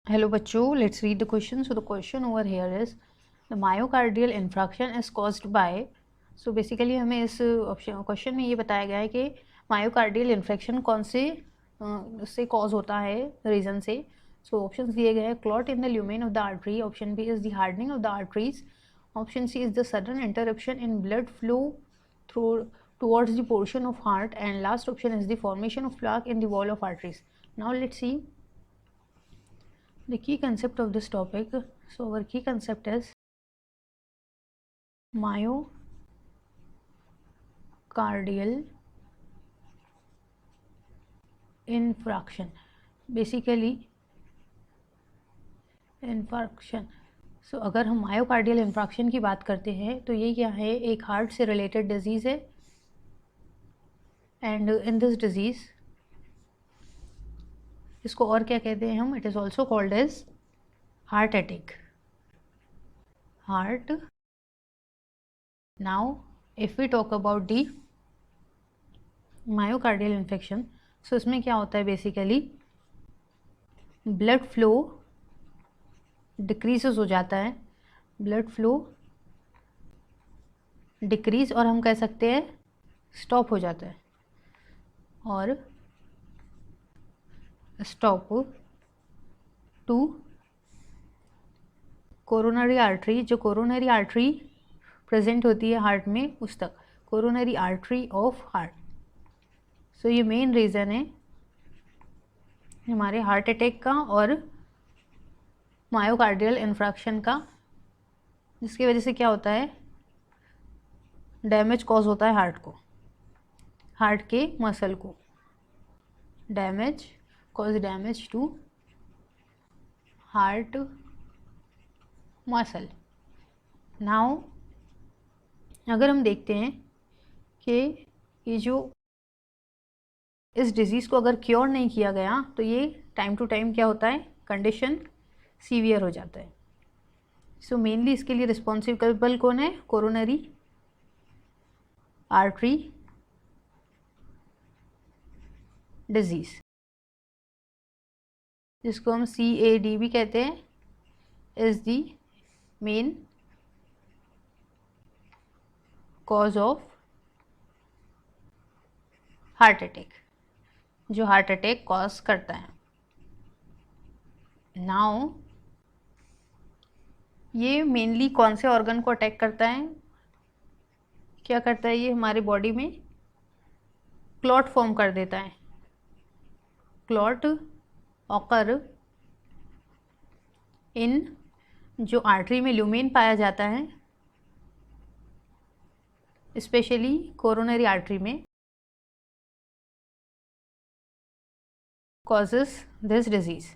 Hello बच्चों, let's read the question. So the question over here is the myocardial infarction is caused by. So basically हमें इस question में ये बताया गया है कि मायोकार्डियल इन्फेक्शन कौन से कॉज होता है रीज़न से. सो ऑप्शंस दिए गए हैं. Clot in the lumen of the artery. Option B is the hardening of the arteries. Option C is the sudden interruption in blood flow through towards the portion of heart, and last option is the formation of plaque in the wall of arteries. Now let's see the key concept of this topic. So our key concept is myocardial infarction. Basically infarction. So अगर हम myocardial infarction की बात करते हैं तो ये क्या है, एक हार्ट से रिलेटेड डिजीज़ है. एंड इन दिस डिजीज़ इसको और क्या कहते हैं हम, it is also called as heart attack. Heart. Now if we talk about the myocardial infection, so इसमें क्या होता है, बेसिकली ब्लड फ्लो डिक्रीज़ हो जाता है. ब्लड फ्लो डिक्रीज़, और हम कह सकते हैं स्टॉप हो जाता है. और स्टॉप टू कोरोनरी आर्टरी. जो कोरोनरी आर्टरी प्रेजेंट होती है हार्ट में, उस तक कोरोनरी आर्टरी ऑफ हार्ट. सो ये मेन रीज़न है हमारे हार्ट अटैक का और मायोकार्डियल इन्फ्रैक्शन का, जिसकी वजह से क्या होता है, डैमेज कॉज होता है हार्ट को, हार्ट के मसल को. Damage to heart muscle. Now अगर हम देखते हैं कि ये जो इस डिज़ीज़ को अगर क्योर नहीं किया गया तो ये टाइम टू टाइम क्या होता है, कंडीशन सीवियर हो जाता है. सो मेनली इसके लिए रिस्पॉन्सिबल कौन है, कोरोनरी आर्टरी डिजीज़, जिसको हम CAD भी कहते हैं, is the main cause of heart attack, जो हार्ट अटैक कॉज करता है. नाउ ये मेनली कौन से ऑर्गन को अटैक करता है, क्या करता है, ये हमारे बॉडी में क्लॉट फॉर्म कर देता है. क्लॉट ऑकर इन जो आर्टरी में ल्यूमेन पाया जाता है, स्पेशली कोरोनरी आर्टरी में, कॉजेस दिस डिजीज़.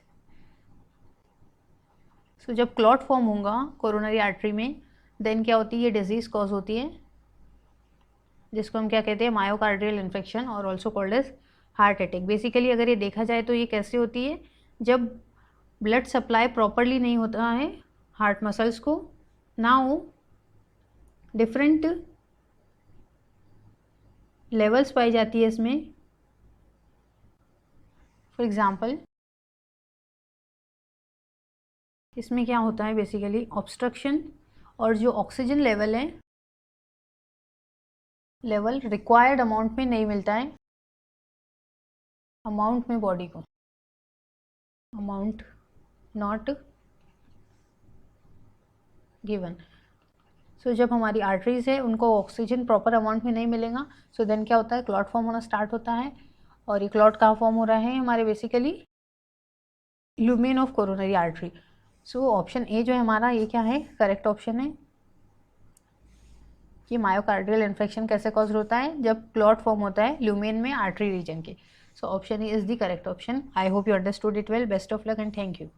सो जब क्लॉट फॉर्म होगा कोरोनरी आर्टरी में, देन क्या होती है, ये डिजीज़ कॉज होती है, जिसको हम क्या कहते हैं, मायोकार्डियल इन्फेक्शन, और also called as heart attack. Basically अगर ये देखा जाए तो ये कैसे होती है, जब ब्लड सप्लाई प्रॉपरली नहीं होता है हार्ट मसल्स को. नाउ डिफरेंट लेवल्स पाई जाती है इसमें. फॉर एग्जांपल इसमें क्या होता है, बेसिकली ऑब्स्ट्रक्शन, और जो ऑक्सीजन लेवल है, लेवल रिक्वायर्ड अमाउंट में नहीं मिलता है, अमाउंट में बॉडी को, अमाउंट नॉट गिवन. सो जब हमारी आर्टरीज है उनको ऑक्सीजन प्रॉपर अमाउंट में नहीं मिलेगा, सो देन क्या होता है, क्लॉट फॉर्म होना स्टार्ट होता है. और ये क्लॉट कहाँ फॉर्म हो रहा है, हमारे basically lumen of coronary artery. So option A जो है हमारा, ये क्या है, करेक्ट ऑप्शन है कि मायोकार्डियल इन्फेक्शन कैसे कॉज होता है, जब क्लॉट फॉर्म होता है ल्यूमेन में आर्टरी रीजन के. So option A is the correct option. I hope you understood it well. Best of luck and thank you.